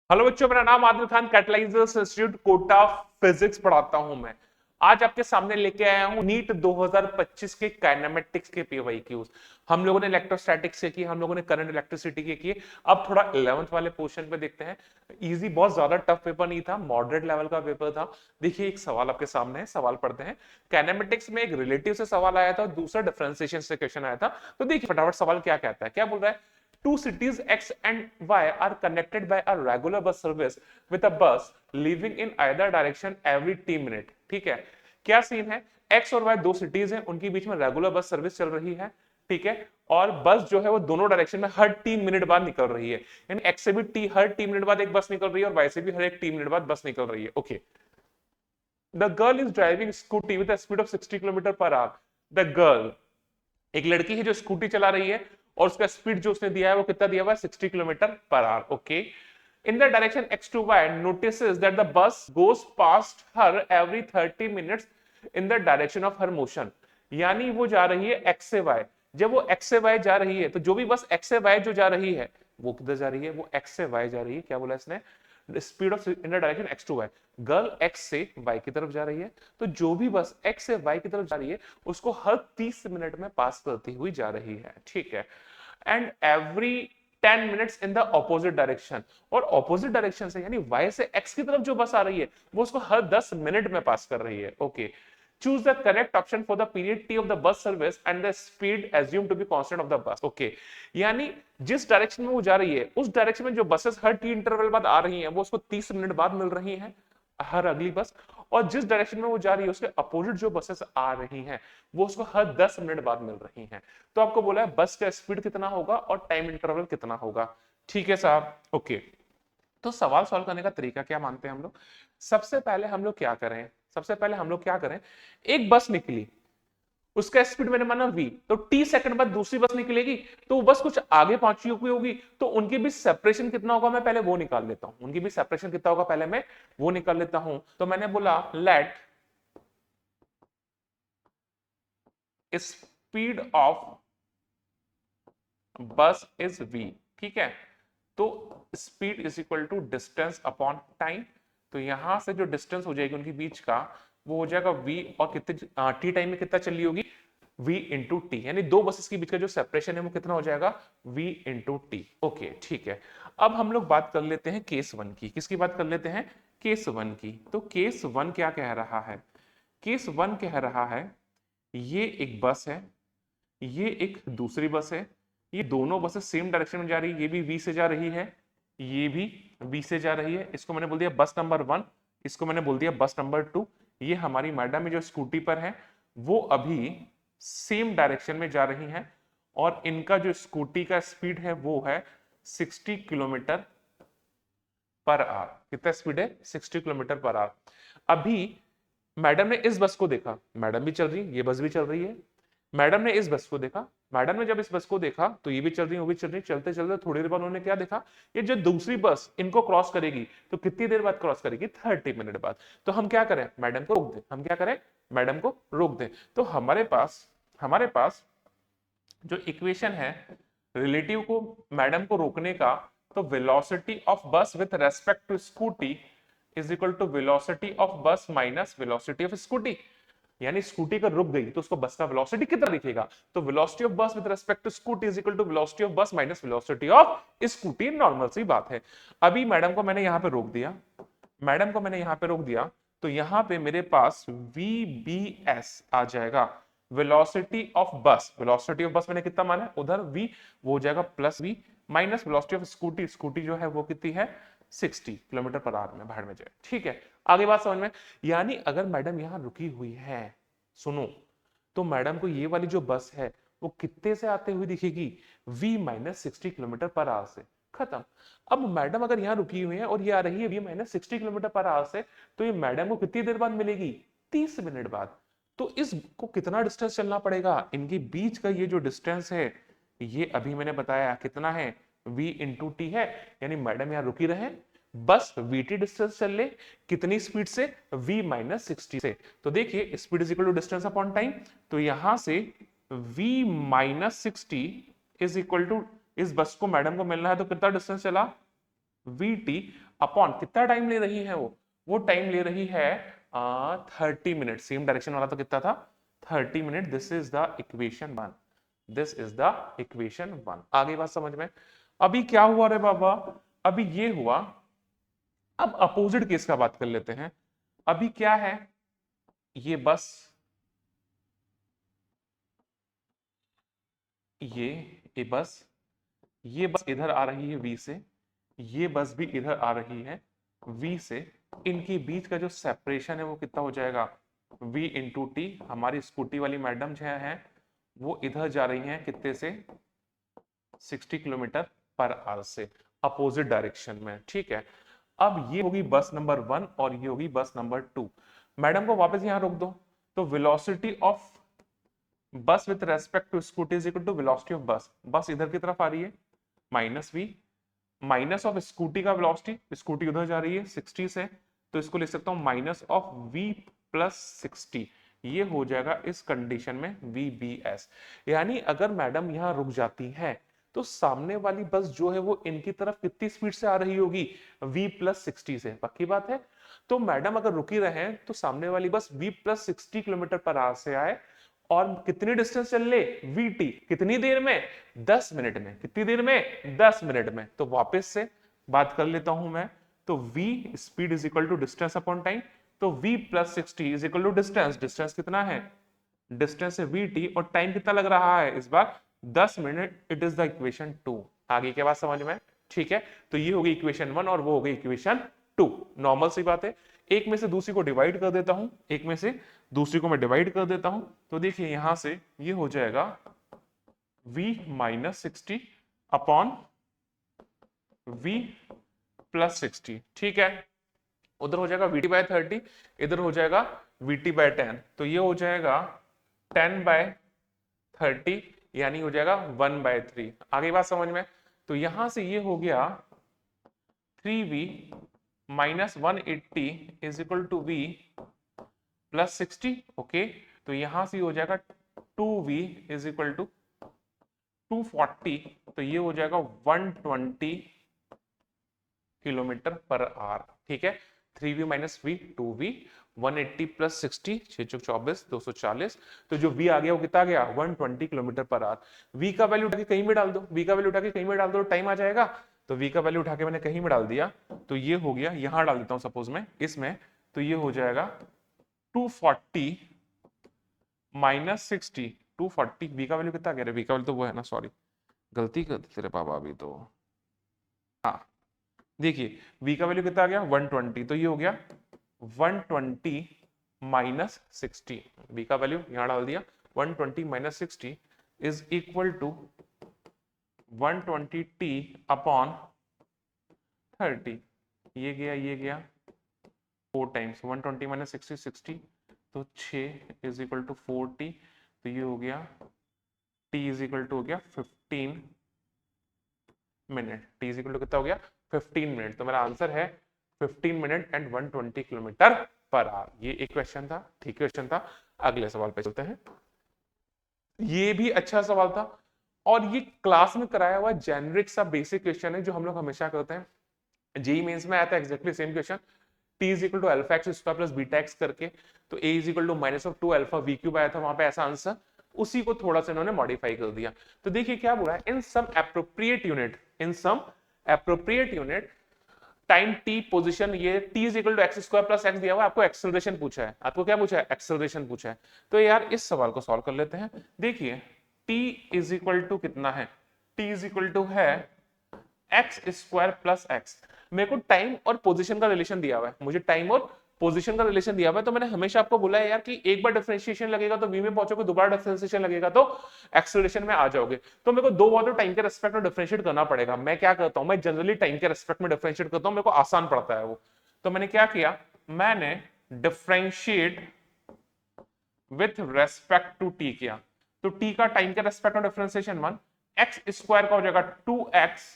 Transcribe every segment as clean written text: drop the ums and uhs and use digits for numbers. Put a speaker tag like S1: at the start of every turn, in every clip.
S1: Hello बच्चों, मेरा नाम आदिल खान, कैटलाइजर्स इंस्टीट्यूट कोटा फिजिक्स पढ़ाता हूं मैं। आज आपके सामने लेके आया हूं नीट 2025 के काइनेमेटिक्स के पीवाईक्यूज। हम लोगों ने इलेक्ट्रोस्टैटिक्स से किए, हम लोगों ने करंट इलेक्ट्रिसिटी के किए। अब थोड़ा 11th वाले पोर्शन पे देखते हैं। इजी, बहुत ज्यादा टफ पेपर नहीं था, मॉडरेट लेवल का पेपर था। देखिए एक सवाल आपके सामने है, सवाल पढ़ते हैं। काइनेमेटिक्स में एक रिलेटिव से सवाल आया था और दूसरा डिफरेंशिएशन से क्वेश्चन आया था। तो देखिए फटाफट सवाल क्या कहता है, क्या बोल रहा है। Two cities X and Y are connected by a regular bus service with a bus leaving in either direction every t minute। ठीक है, क्या सीन है। X और Y दो सिटीज हैं, उनके बीच में रेगुलर बस सर्विस चल रही है। ठीक है, और बस जो है वो दोनों डायरेक्शन में हर 3 मिनट बाद निकल रही है। यानी X से भी हर 3 मिनट बाद एक बस निकल रही है और Y से भी हर एक 3 मिनट बाद बस निकल रही है। Okay, the girl is driving scooty with speed of 60 kilometre per our. The girl, एक लड़की है जो स्कूटी चला रही है और उसका स्पीड जो उसने दिया है वो कितना दिया हुआ है, 60 kilometre per hour. Okay, in the direction X to Y notices that the bus goes past her every 30 minutes in the direction of her motion. यानी वो जा रही है एक्स से वाई। जब वो एक्स से वाई जा रही है तो जो भी बस एक्स से वाई जो जा रही है वो किधर जा रही है, वो एक्स से वाई जा रही है। क्या बोला इसने, speed of in the direction X to Y. Girl X से वाई की तरफ जा रही है, तो जो भी बस एक्स से वाई की तरफ जा रही है उसको हर 30 मिनट में पास करती हुई जा रही है। ठीक है, and every 10 minutes in the opposite direction. और ऑपोजिट डायरेक्शन से यानी वाई से एक्स की तरफ जो बस आ रही है वो उसको हर 10 मिनट में पास कर रही है। Okay, choose the correct option for the period t of the bus service and the speed assumed to be constant of the bus। okay, यानी जिस डायरेक्शन में वो जा रही है उस डायरेक्शन में जो बसेस हर टी इंटरवल बाद आ रही हैं वो उसको 30 मिनट बाद मिल रही हैं हर अगली बस। और जिस डायरेक्शन में वो जा रही है उसके अपोजिट जो बसेस आ रही हैं वो उसको हर 10 मिनट बाद मिल रही हैं। तो आपको बोला है बस का स्पीड कितना होगा और टाइम इंटरवल कितना होगा। ठीक है साहब, ओके। तो सवाल सॉल्व करने का तरीका क्या मानते हैं हम लोग। सबसे पहले हम लोग क्या करें, सबसे पहले हम लोग क्या करें, एक बस निकली, उसका स्पीड मैंने माना v, तो t सेकंड बाद दूसरी बस निकलेगी तो वो बस कुछ आगे पहुंची हुई होगी, तो उनके बीच सेपरेशन कितना होगा मैं पहले वो निकाल लेता हूं। उनके बीच सेपरेशन कितना होगा पहले मैं वो निकाल लेता हूं। तो मैंने बोला let speed of bus is v। ठीक है, तो speed is equal to distance upon time. तो यहां से जो डिस्टेंस हो जाएगी उनके बीच का वो हो जाएगा v, और कितने टी टाइम में कितना चली होगी, v इंटू टी। यानी दो बसेस के बीच का जो सेपरेशन है वो कितना हो जाएगा, v इंटू टी। ओके ठीक है, अब हम लोग बात कर लेते हैं केस वन की। किसकी बात कर लेते हैं, केस वन की। तो केस वन क्या कह रहा है, केस वन कह रहा है ये एक बस है, ये एक दूसरी बस है, ये दोनों बसेस सेम डायरेक्शन में जा रही है। ये भी वी से जा रही है, ये भी वी से जा रही है। इसको मैंने बोल दिया बस नंबर वन, इसको मैंने बोल दिया बस नंबर टू। ये हमारी मैडम है जो स्कूटी पर है वो अभी सेम डायरेक्शन में जा रही हैं और इनका जो स्कूटी का स्पीड है वो है 60 किलोमीटर पर आवर। कितना स्पीड है, 60 किलोमीटर पर आवर। अभी मैडम ने इस बस को देखा, मैडम भी चल रही है, ये बस भी चल रही है। मैडम ने इस बस को देखा, मैडम ने जब इस बस को देखा तो ये भी चल रही है वो भी चल रही है। चलते चलते थोड़ी देर बाद उन्होंने क्या देखा, ये जो दूसरी बस इनको क्रॉस करेगी तो कितनी देर बाद क्रॉस करेगी, 30 मिनट बाद। तो हम क्या करें, मैडम को रोक दें। हम क्या करें, मैडम को रोक दें। तो हमारे पास जो इक्वेशन है रिलेटिव को मैडम को रोकने का, तो velocity of bus with respect to scooty is equal to velocity of bus minus velocity of scooty. यानी स्कूटी अगर रुक गई तो उसको बस का वेलोसिटी कितना दिखेगा, तो velocity of bus with respect to scooty is equal to velocity of bus minus velocity of scooty. Normal सी बात है। अभी मैडम को मैंने यहां पे रोक दिया, मैडम को मैंने यहां पे रोक दिया, तो यहां पे मेरे पास VBS आ जाएगा, वेलोसिटी ऑफ बस। वेलोसिटी ऑफ बस मैंने कितना माना है उधर v, वो हो जाएगा plus v minus velocity of scooty. Scooty जो है वो कितनी है, 60 किलोमीटर पर आवर में, बाहर में जाए। ठीक है, आगे बात समझ में। यानी अगर मैडम यहां रुकी हुई है, सुनो, तो मैडम को ये वाली जो बस है वो कितने से आते हुए दिखेगी, v minus 60 kilometre per our से। खत्म। अब मैडम अगर यहां रुकी हुई है और ये आ रही है v minus 60 kilometre per our से, तो ये मैडम को कितनी देर बाद मिलेगी, 30 मिनट बाद। तो इसको कितना डिस्टेंस चलना पड़ेगा, इनके बीच का ये जो डिस्टेंस है ये अभी मैंने बताया कितना है, v इंटू टी है। यानी मैडम यहां रुकी रहे, बस vt डिस्टेंस चल ले, कितनी स्पीड से, v माइनस 60 से। तो देखिए speed is equal to distance upon time, तो यहां से v minus 60 is equal to, इस बस को मैडम को मिलना है तो कितना डिस्टेंस चला, vt अपॉन कितना टाइम ले रही है वो टाइम ले रही है 30 मिनट। सेम डायरेक्शन वाला तो कितना था 30 minute. This is the equation 1, this is the equation 1। आगे बात समझ में। अभी क्या हुआ रे बाबा, अभी ये हुआ। अब अपोजिट केस का बात कर लेते हैं। अभी क्या है, ये बस ये बस इधर आ रही है V से, ये बस भी इधर आ रही है V से। इनके बीच का जो सेपरेशन है वो कितना हो जाएगा V इंटू टी। हमारी स्कूटी वाली मैडम जो है वो इधर जा रही हैं कितने से 60 किलोमीटर पर आवर से, अपोजिट डायरेक्शन में। ठीक है, अब ये होगी बस नंबर 1 और ये होगी बस नंबर 2। मैडम को वापस यहां रोक दो, तो velocity of bus with respect to scooty is equal to velocity of bus. Bus इधर की तरफ आ रही है minus V, minus of scooty का वेलोसिटी, स्कूटी उधर जा रही है 60 से, तो इसको लिख सकता हूं माइनस ऑफ V प्लस 60। ये हो जाएगा इस कंडीशन में VBS। यानी अगर मैडम यहां रुक जाती है तो सामने वाली बस जो है वो इनकी तरफ कितनी स्पीड से आ रही होगी V प्लस 60 से। पक्की बात है। तो मैडम अगर रुकी रहे तो सामने वाली बस V plus 60 kilometre per our से आए और कितनी डिस्टेंस चल ले VT, कितनी देर में 10 मिनट में। कितनी देर में 10 मिनट में। तो वापस से बात कर लेता हूं मैं, तो V speed is equal to distance upon time, तो V plus 60 is equal to distance. Distance कितना है, डिस्टेंस है VT और टाइम कितना लग रहा है इस बार 10 minute. It is the equation 2। आगे के बाद समझ में। ठीक है, तो ये होगी इक्वेशन 1 और वो हो गई इक्वेशन 2। नॉर्मल सी बात है। एक में से दूसरी को डिवाइड कर देता हूं, एक में से दूसरी को मैं डिवाइड कर देता हूं। तो देखिए यहां से ये हो जाएगा V minus 60 upon V plus 60। ठीक है, उधर हो जाएगा VT बाय 30, इधर हो जाएगा VT बाय 10। तो ये हो जाएगा 10 बाय 30, यानी हो जाएगा 1 बाय 3। आगे बात समझ में। तो यहां से ये हो गया 3V minus 180 is equal to V plus 60। Okay, तो यहां से हो जाएगा 2V इज इक्वल टू 240, तो ये हो जाएगा 120 किलोमीटर पर आवर। ठीक है, 3V minus V 2V, 180 plus 60 6 चौक 24 240। तो जो V आ गया वो कितना आ गया 120 किलोमीटर पर आवर। V का वैल्यू उठा के कहीं भी डाल दो, V का वैल्यू उठा के कहीं भी डाल दो, टाइम आ जाएगा। तो V का वैल्यू उठा के मैंने कहीं भी डाल दिया, तो ये हो गया, यहां डाल देता हूं सपोज में इसमें, तो ये हो जाएगा 240 माइनस 60। 240 V का वैल्यू कितना कह रहे, V का वैल्यू तो वो है ना, सॉरी गलती कर दी तेरे पापा अभी तो। हाँ देखिए V का वैल्यू कितना आ गया 120, तो ये हो गया 120 माइनस 60। V का वैल्यू यहां डाल दिया 120 minus 60 is equal to 120t upon 30। ये गया 4 टाइम्स 120 माइनस 60 60, तो 6 इज इक्वल टू 40। तो ये हो गया t इज इक्वल टू हो गया 15 minute. t is equal to कितना हो गया 15 मिनट। तो मेरा आंसर है 15 minute and 120 kilometre per our. ये एक क्वेश्चन था, ठीक क्वेश्चन था। अगले सवाल पे चलते हैं। ये भी अच्छा सवाल था और ये क्लास में कराया हुआ जेनरिक सा बेसिक क्वेश्चन है जो हम लोग हमेशा करते हैं। जेई मेंस में आया था exactly same question, t is equal to alpha X square plus beta X करके, तो a is equal to minus of 2 alpha v cube आया था वहां पे ऐसा आंसर, उसी को थोड़ा सा इन्होंने मॉडिफाई कर दिया। तो देखिए क्या बोला है, in some appropriate unit time t position, ये t is equal to x square plus x दिया हुआ, आपको एक्सेलरेशन पूछा है। आपको क्या पूछा है, एक्सेलरेशन पूछा है। तो यार इस सवाल को सॉल्व कर लेते हैं। देखिए t इज इक्वल टू कितना है, t इज इक्वल टू है एक्स स्क्वायर प्लस एक्स। मेरे को टाइम और पोजीशन का रिलेशन दिया हुआ है, मुझे टाइम और पोजीशन का रिलेशन दिया हुआ है। तो मैंने हमेशा आपको बोला है यार कि एक बार डिफरेंशिएशन लगेगा तो v में पहुंचोगे, दोबारा डिफरेंशिएशन लगेगा तो एक्सेलरेशन में आ जाओगे। तो मेरे को दो बार तो टाइम के रेस्पेक्ट में डिफरेंशिएट करना पड़ेगा। मैं क्या करता हूं, मैं जनरली टाइम के रेस्पेक्ट में डिफरेंशिएट करता हूं, मेरे को आसान पड़ता है वो। तो मैंने क्या किया, मैंने differentiate with respect to t किया। तो t का टाइम के रेस्पेक्ट में डिफरेंशिएशन 1, एक्स स्क्वायर का हो जाएगा 2x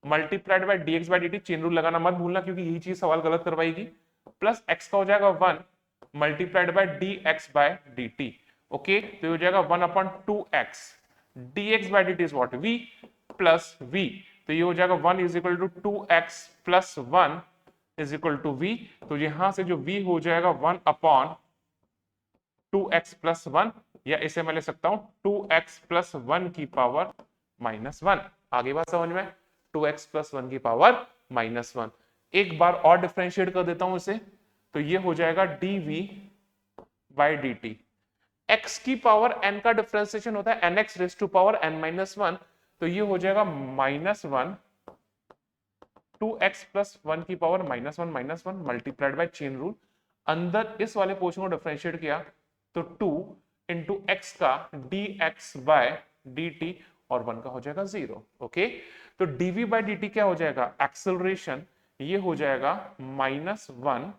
S1: multiplied by dx by dt, chain rule लगाना मत भूलना क्योंकि यही चीज सवाल गलत करवाएगी, प्लस x का हो जाएगा 1 multiplied by dx by dt। Okay, तो हो जाएगा 1 upon 2x dx by dt is what v plus v तो ये हो जाएगा 1 is equal to 2x plus 1 is equal to v। तो यहां से जो v हो जाएगा 1 अपॉन 2x प्लस 1, या इसे मैं ले सकता हूं 2x प्लस 1 की पावर -1। आगे बात समझ में, 2x प्लस 1 की पावर -1। एक बार और डिफरेंशिएट कर देता हूं इसे, तो ये हो जाएगा dv बाई dt। x की पावर n का डिफरेंशिएशन होता है nx raise to power n minus 1, तो ये हो जाएगा -1 2x प्लस 1 की power -1 multiplied bye chain rule. अंदर इस वाले पोर्शन को डिफरेंशिएट किया तो 2 इंटू एक्स का dx बाय dt और 1 का हो जाएगा 0। ओके, तो dv बाय dt क्या हो जाएगा, एक्सेलरेशन, ये हो जाएगा -1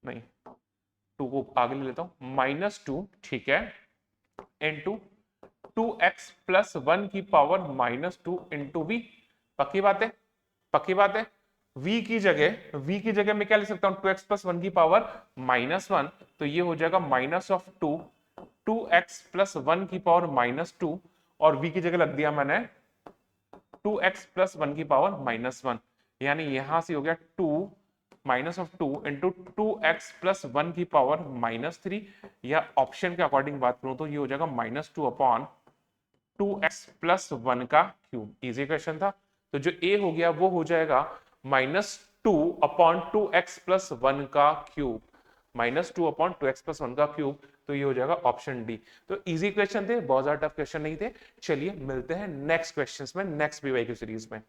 S1: नहीं 2 को आगे ले लेता हूं -2, ठीक है, इंटू 2x प्लस 1 की पावर -2 इंटू v। पक्की बात है, पक्की बात है। v की जगह मैं क्या लिख सकता हूं, 2x प्लस 1 की पावर -1, तो ये हो जाएगा माइनस ऑफ 2x प्लस 1 की पावर -2, और v की जगह लग दिया मैंने 2x प्लस 1 की पावर -1, यानी यहां से हो गया 2 minus of 2 into 2x plus 1 की पावर -3, या ऑप्शन के अकॉर्डिंग बात करूं तो ये हो जाएगा -2 अपॉन 2x प्लस 1 का क्यूब। इजी क्वेश्चन था, तो जो a हो गया वो हो जाएगा -2 अपॉन 2x प्लस 1 का क्यूब, -2 अपॉन 2x प्लस 1 का क्यूब, तो ये हो जाएगा ऑप्शन डी। तो इजी क्वेश्चन थे, बहुत ज्यादा टफ क्वेश्चन नहीं थे। चलिए मिलते हैं नेक्स्ट क्वेश्चंस में, नेक्स्ट पीवाईक्यू सीरीज में।